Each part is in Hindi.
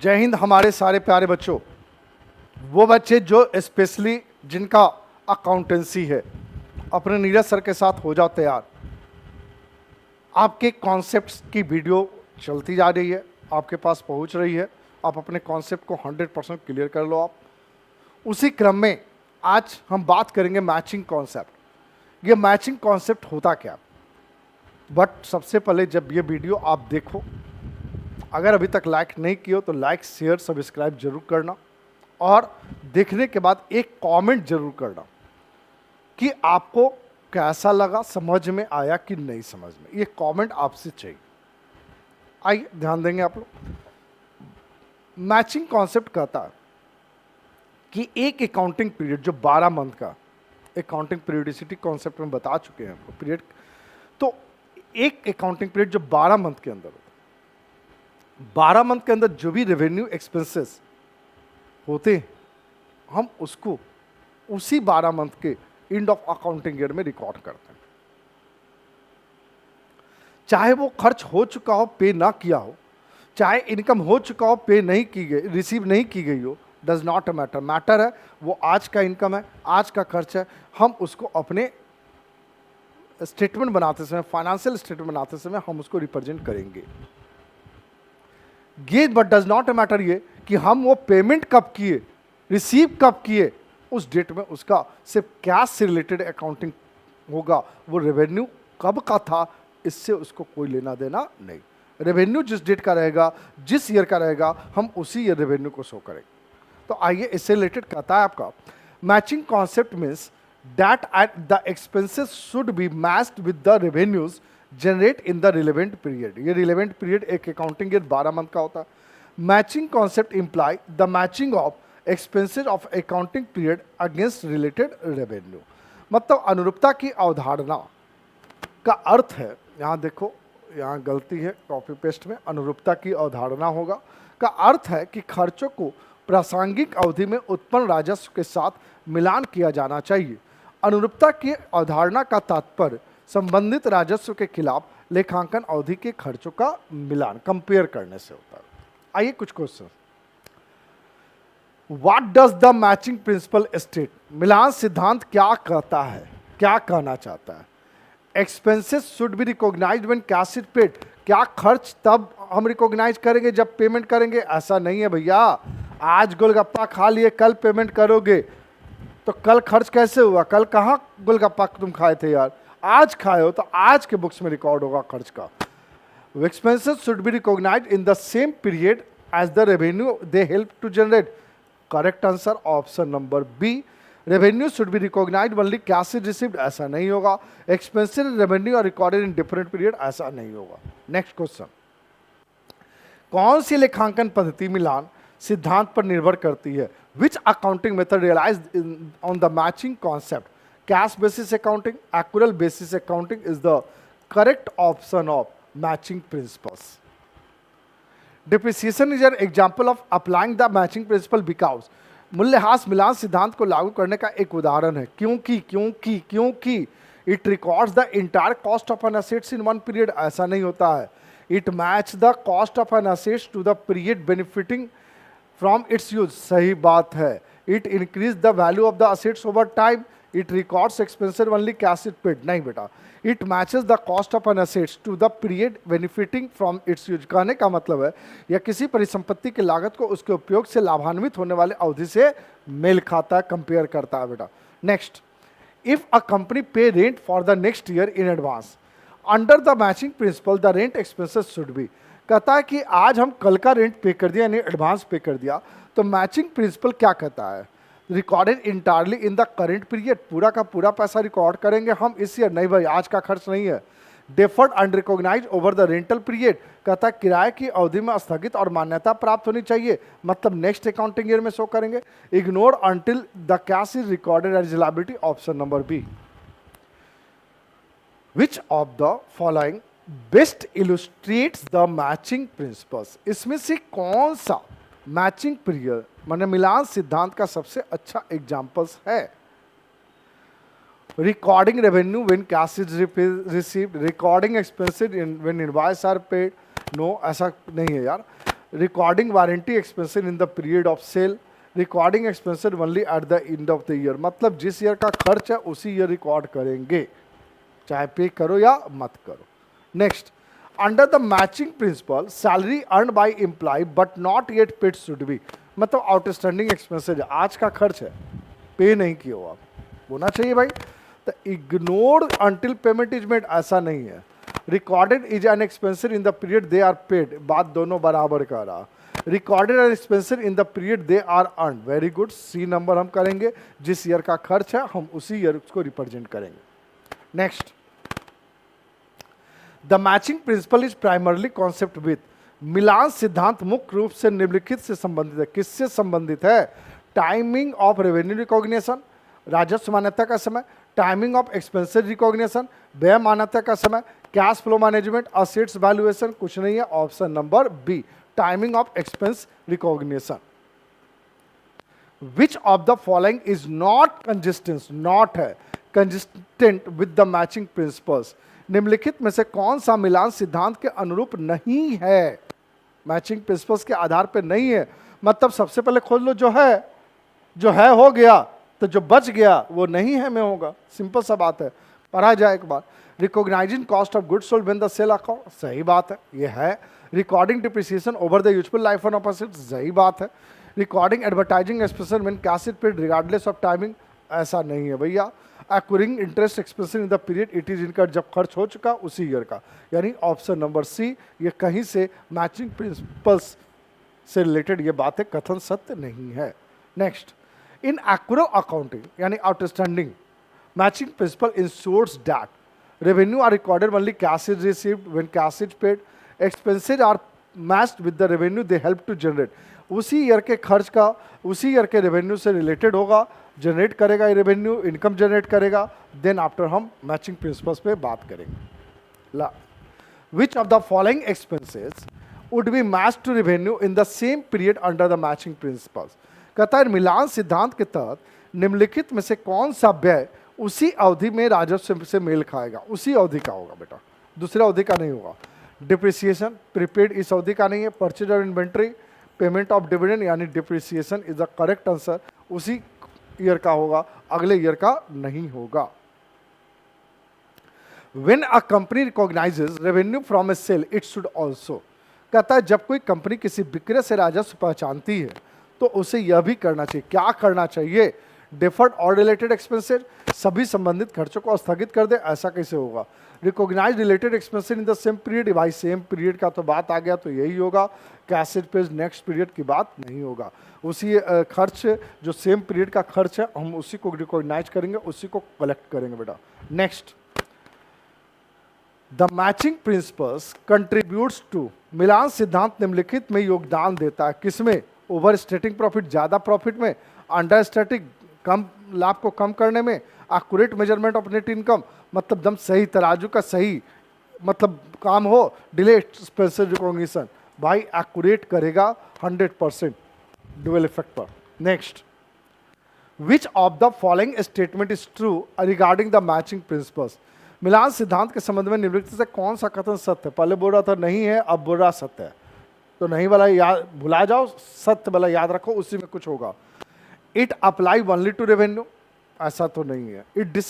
जय हिंद हमारे सारे प्यारे बच्चों। वो बच्चे जो स्पेशली जिनका अकाउंटेंसी है, अपने नीरज सर के साथ हो जाओ तैयार। आपके कॉन्सेप्ट्स की वीडियो चलती जा रही है, आपके पास पहुंच रही है। आप अपने कॉन्सेप्ट को 100% क्लियर कर लो। आप उसी क्रम में आज हम बात करेंगे मैचिंग कॉन्सेप्ट। ये मैचिंग कॉन्सेप्ट होता क्या, बट सबसे पहले जब ये वीडियो आप देखो, अगर अभी तक लाइक नहीं किए हो तो लाइक शेयर सब्सक्राइब जरूर करना, और देखने के बाद एक कमेंट जरूर करना कि आपको कैसा लगा, समझ में आया कि नहीं समझ में। ये कमेंट आपसे चाहिए। आइए ध्यान देंगे आप लोग। मैचिंग कॉन्सेप्ट कहता है कि एक अकाउंटिंग पीरियड जो 12 मंथ का, अकाउंटिंग पीरियडिसिटी कॉन्सेप्ट में बता चुके हैं आपको पीरियड। तो एक अकाउंटिंग पीरियड जो 12 मंथ के अंदर होता है, 12 मंथ के अंदर जो भी रेवेन्यू एक्सपेंसेस होते हैं, हम उसको उसी 12 मंथ के एंड ऑफ अकाउंटिंग ईयर में रिकॉर्ड करते हैं। चाहे वो खर्च हो चुका हो, पे ना किया हो, चाहे इनकम हो चुका हो, पे नहीं की गई, रिसीव नहीं की गई हो, डज नॉट मैटर। मैटर है वो आज का इनकम है, आज का खर्च है। हम उसको अपने स्टेटमेंट बनाते समय, फाइनेंशियल स्टेटमेंट बनाते समय हम उसको रिप्रेजेंट करेंगे। ये बट डज नॉट मैटर ये कि हम वो पेमेंट कब किए, रिसीव कब किए, उस डेट में उसका सिर्फ कैश से रिलेटेड अकाउंटिंग होगा। वो रेवेन्यू कब का था, इससे उसको कोई लेना देना नहीं। रेवेन्यू जिस डेट का रहेगा, जिस ईयर का रहेगा, हम उसी ईयर रेवेन्यू को शो करेंगे। तो आइए इससे रिलेटेड कहता है आपका matching concept means that at the expenses should be matched with the revenues generate in the relevant period. ये रिलेवेंट पीरियड एक अकाउंटिंग ईयर 12 मंथ का होता है। Matching concept imply the matching of expenses of accounting period against related revenue. मतलब अनुरूपता की अवधारणा का अर्थ है, यहाँ देखो, यहाँ गलती है कॉपी पेस्ट में, अनुरूपता की अवधारणा होगा का अर्थ है कि खर्चों को प्रासंगिक अवधि में उत्पन्न राजस्व के साथ मिलान किया जाना चाहिए। अनुरूपता की अवधारणा का तात्पर्य संबंधित राजस्व के खिलाफ लेखांकन अवधि के खर्चों का मिलान, कंपेयर करने से होता है। आइए कुछ question. What does the matching principle state? मिलान सिद्धांत क्या कहता है, क्या कहना चाहता है? Expenses should be recognised when cash is paid. क्या खर्च तब हम रिकॉग्नाइज करेंगे जब पेमेंट करेंगे? ऐसा नहीं है भैया। आज गोलगप्पा खा लिए, कल पेमेंट करोगे तो कल खर्च कैसे हुआ? कल कहाँ गोलगप्पा तुम खाए थे यार? आज खाए हो तो आज के बुक्स में रिकॉर्ड होगा खर्च का। Expenses should be recognised in the same period as the revenue they help to generate. Correct answer option number B. Revenue should be recognised only cash is received, ऐसा नहीं होगा। Expenses revenue are recorded in different period, ऐसा नहीं होगा। Next question. कौन सी लेखांकन पद्धति मिलान सिद्धांत पर निर्भर करती है? Which accounting method realised on the matching concept? Cash basis accounting, accrual basis accounting is the correct option of matching principles. Depreciation is an example of applying the matching principle because मूल्यह्रास मिलान सिद्धांत को लागू करने का एक उदाहरण है। क्योंकि it records the entire cost of an assets in one period, ऐसा नहीं होता है। It match the cost of an assets to the period benefiting from its use, सही बात है। It increase the value of the assets over time. It records expenses only cash is paid, नहीं बेटा। It matches the cost of an assets to the period benefiting from its use. कहने का मतलब है यह किसी परिसंपत्ति की लागत को उसके उपयोग से लाभान्वित होने वाले अवधि से मेल खाता है, कंपेयर करता है बेटा। नेक्स्ट, इफ अ कंपनी पे rent for the next year in advance under the matching principal the rent expenses should B. कहता है कि आज हम कल का रेंट पे कर दिया, यानी एडवांस पे कर दिया, तो मैचिंग प्रिंसिपल क्या कहता है? Recorded entirely in the current period, पूरा का पूरा पैसा रिकॉर्ड करेंगे हम इस ईयर, नहीं भाई आज का खर्च नहीं है। Deferred unrecognised over the rental period, कहता है किराए की अवधि में स्थगित और मान्यता प्राप्त होनी चाहिए, मतलब नेक्स्ट अकाउंटिंग ईयर में शो करेंगे। Ignore until the cash is recorded as liability, option number B. Which of the following best illustrates the matching principles? इसमें से कौन सा मैचिंग पीरियड माने मिलान सिद्धांत का सबसे अच्छा एग्जांपल्स है? Recording revenue when cash is received, recording expenses when invoice are paid, no ऐसा नहीं है यार। Recording warranty expenses in the period of sale, recording expenses only at the end of the year, मतलब जिस ईयर का खर्च है उसी ईयर रिकॉर्ड करेंगे, चाहे पे करो या मत करो। Next, under the matching principle salary earn by employ but not yet paid should be, मतलब आउटस्टैंडिंग एक्सपेंसेस आज का खर्च है, पे नहीं किया हो आप, होना चाहिए भाई, तो ignore until payment is made, ऐसा नहीं है। Recorded is an expenses in the period they are paid, बात दोनों बराबर का रहा। Recorded an expenses in the period they are earn, very good, C number हम करेंगे, जिस ईयर का खर्च है हम उसी ईयर उसको रिप्रेजेंट करेंगे। Next, the matching principle is primarily concept with, मिलान सिद्धांत मुख्य रूप से निम्नलिखित से संबंधित है, किससे संबंधित है? टाइमिंग ऑफ रेवेन्यू रिकॉग्निशन, राजस्व मान्यता का समय, टाइमिंग ऑफ एक्सपेंसेस रिकॉग्निशन, व्यय मान्यता का समय, cash flow management, assets valuation, कुछ नहीं है, option number B, timing of expense recognition. Which of the following is not consistent, not है, consistent with the matching principles, निम्नलिखित में से कौन सा मिलान सिद्धांत के अनुरूप नहीं है? मैचिंग प्रिंसिपल्स के आधार पर नहीं है, मतलब सबसे पहले खोज लो जो है हो गया, तो जो बच गया वो नहीं है में होगा, सिंपल सा बात है, पढ़ा जाए एक बार। Recognising cost of goods sold when the sale account, सही बात है, ये है। Recording depreciation over the useful life of assets, सही बात है। Recording advertising expenses when cash is paid regardless of timing, ऐसा नहीं है भैया। Acquiring interest expenses in the period it is incurred, जब खर्च हो चुका उसी ईयर का, यानी ऑप्शन नंबर सी, ये कहीं से मैचिंग प्रिंसिपल्स से रिलेटेड ये बातें कथन सत्य नहीं है। नेक्स्ट, इन एक्यूरेट अकाउंटिंग यानी outstanding, matching principle ensures that revenue are recorded only cash is received when cash is paid, expenses are matched with the revenue they help to generate, उसी ईयर के खर्च का उसी ईयर के रेवेन्यू से रिलेटेड होगा, जनरेट करेगा ये रेवेन्यू, इनकम जनरेट करेगा, देन आफ्टर हम मैचिंग प्रिंसिपल्स पे बात करेंगे। Which of the following expenses would be match to revenue in the same period under the matching principles, कहता है मिलान सिद्धांत के तहत निम्नलिखित में से कौन सा व्यय उसी अवधि में राजस्व से मेल खाएगा, उसी अवधि का होगा बेटा, दूसरे अवधि का नहीं होगा। डिप्रिसिएशन प्रीपेड इस अवधि का नहीं है, purchase of inventory, payment of dividend यानी depreciation is the correct answer, उसी ईयर का होगा, अगले ईयर का नहीं होगा। When a company recognizes revenue from a sale, it should also, कहता है जब कोई कंपनी किसी विक्रय से राजस्व पहचानती है तो उसे यह भी करना चाहिए, क्या करना चाहिए? डिफर्ड और रिलेटेड एक्सपेंसेस, सभी संबंधित खर्चों को स्थगित कर दे, ऐसा कैसे होगा? Recognise related expenses in the same period, भाई सेम पीरियड का तो बात आ गया तो यही होगा, कैश पेज नेक्स्ट पीरियड की बात नहीं होगा, उसी खर्च जो सेम पीरियड का खर्च है हम उसी को रिकॉग्नाइज करेंगे, उसी को कलेक्ट करेंगे बेटा। Next, the matching principles contributes to, मिलान सिद्धांत निम्नलिखित में योगदान देता है, किसमें? ओवर स्टेटिंग प्रॉफिट, ज्यादा प्रॉफिट में, अंडर स्टेटिंग कम लाभ को कम करने में, accurate measurement of net income, मतलब दम सही तराजू का सही मतलब काम हो, डिले एक्सपेंसेस रिकॉग्निशन, भाई एक्यूरेट करेगा 100% डुअल इफेक्ट पर। Next, which of the following statement is true regarding the matching principles, मिलान सिद्धांत के संबंध में निम्नलिखित से कौन सा कथन सत्य है? पहले बोल रहा था नहीं है, अब बोल रहा सत्य है, तो नहीं वाला याद भुला जाओ, सत्य वाला याद रखो, उसी में कुछ होगा। It apply only to revenue, ऐसा तो नहीं है। It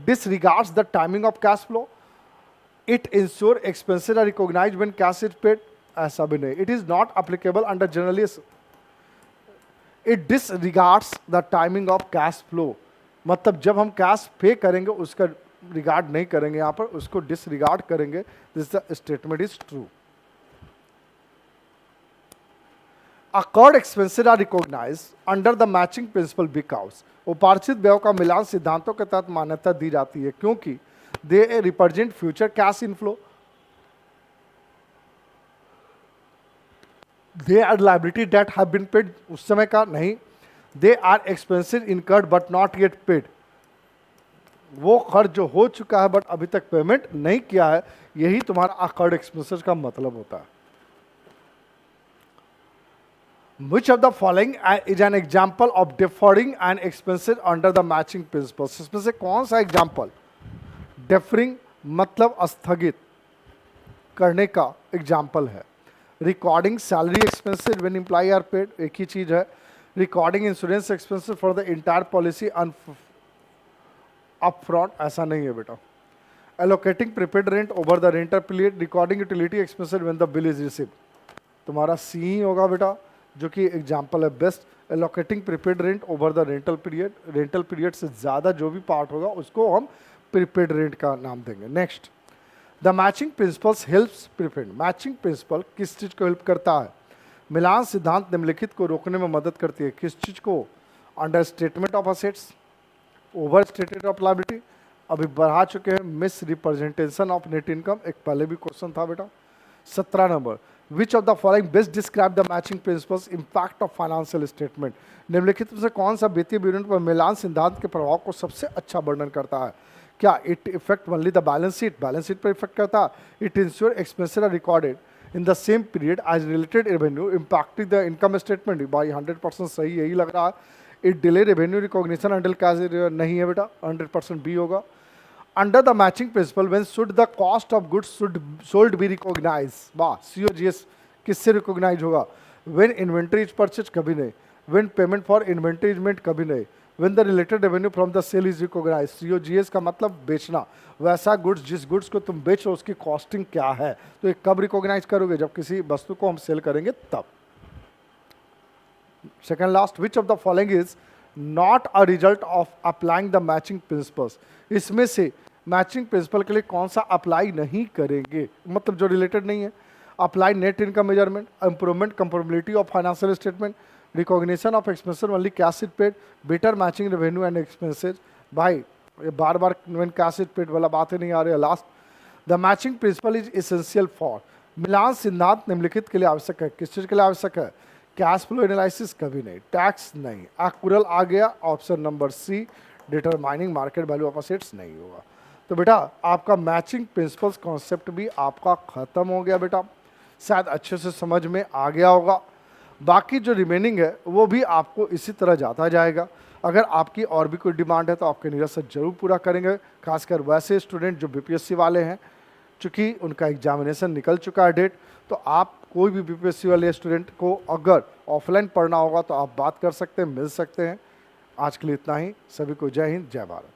disregards the timing of cash flow, it ensure expenses are recognized when cash is paid, ऐसा भी नहीं। It is not applicable under generally, it disregards the timing of cash flow, मतलब जब हम कैश पे करेंगे उसका रिगार्ड नहीं करेंगे, यहाँ पर उसको डिसरिगार्ड करेंगे, this the statement is true. Accrued expenses are recognized under the matching principle because उपार्जित व्यय का मिलान सिद्धांतों के तहत मान्यता दी जाती है क्योंकि they represent future cash inflow, they are liability that have been paid, उस समय का नहीं, they are expensive incurred but not yet paid, वो खर्च जो हो चुका है बट अभी तक पेमेंट नहीं किया है, यही तुम्हारा अकर्ड एक्सपेंसेस का मतलब होता है। Which of the following is an example of deferring an expenses under the matching principles? इसमें से कौन सा एग्जाम्पल deferring मतलब स्थगित करने का एग्जाम्पल है? Recording salary expenses when employ are paid, एक ही चीज है। Recording insurance expenses for the entire policy up front, ऐसा नहीं है बेटा। Allocating prepaid rent over the renter period, recording utility expenses when the bill is received, तुम्हारा सी ही होगा बेटा, जो कि एग्जाम्पल है best. Allocating prepaid rent over the rental period, rental period से ज़्यादा जो भी पार्ट होगा उसको हम प्रीपेड रेंट का नाम देंगे। Next, the matching principles helps prepaid, matching principal किस चीज़ को हेल्प करता है? मिलान सिद्धांत निम्नलिखित को रोकने में मदद करती है, किस चीज़ को? Under statement of assets, over statement of liability, अभी बढ़ा चुके हैं, miss representation of net income, एक पहले भी क्वेश्चन था बेटा। 17 number, which of the following best describe the matching principles impact of financial statement, निम्नलिखित में से कौन सा वित्तीय विवरण पर मिलान सिद्धांत के प्रभाव को सबसे अच्छा वर्णन करता है? क्या it effect only the balance sheet, balance sheet पर इफेक्ट करता है? It ensure expenses are recorded in the same period as related revenue impacting the income statement, भाई 100% सही यही लग रहा है। It delay revenue recognition until cash, नहीं है बेटा, 100% बी होगा। Under the matching principle when should the cost of goods should sold be recognise, वाह, COGS किससे रिकॉग्नाइज होगा? व्हेन इन्वेंट्री इज परचेज, कभी नहीं। When payment for inventory is made, कभी नहीं। When the related revenue from the sale is recognise, COGS का मतलब बेचना, वैसा गुड्स जिस गुड्स को तुम बेच रहे हो उसकी कॉस्टिंग क्या है, तो ये कब रिकॉग्नाइज करोगे? जब किसी वस्तु को हम सेल करेंगे तब। Second last, which of the following is not a result of applying the matching principles, इसमें से मैचिंग प्रिंसिपल के लिए कौन सा अप्लाई नहीं करेंगे, मतलब जो रिलेटेड नहीं है? Apply net income measurement, improvement comparability of financial statement, recognition of expenses only cash is paid, better matching revenue and expenses, भाई ये बार बार व्हेन कैश इज पेड वाला बात ही नहीं आ रही है। Last, the matching principle is essential for, मिलान सिद्धांत निम्नलिखित के लिए आवश्यक है, किस चीज के लिए आवश्यक है? कैश फ्लो एनालिसिस, कभी नहीं। टैक्स, नहीं। एक्यूरल आ गया, option number C. Determining market value of assets, नहीं होगा। तो बेटा आपका मैचिंग प्रिंसिपल्स कॉन्सेप्ट भी आपका खत्म हो गया बेटा, शायद अच्छे से समझ में आ गया होगा। बाकी जो रिमेनिंग है वो भी आपको इसी तरह जाता जाएगा। अगर आपकी और भी कोई डिमांड है तो आपके निरस्त जरूर पूरा करेंगे, खासकर वैसे स्टूडेंट जो BPSC वाले हैं, चूँकि उनका एग्जामिनेशन निकल चुका है डेट, तो आप कोई भी BPSC वाले स्टूडेंट को अगर ऑफलाइन पढ़ना होगा तो आप बात कर सकते हैं, मिल सकते हैं। आज के लिए इतना ही, सभी को जय हिंद, जय भारत।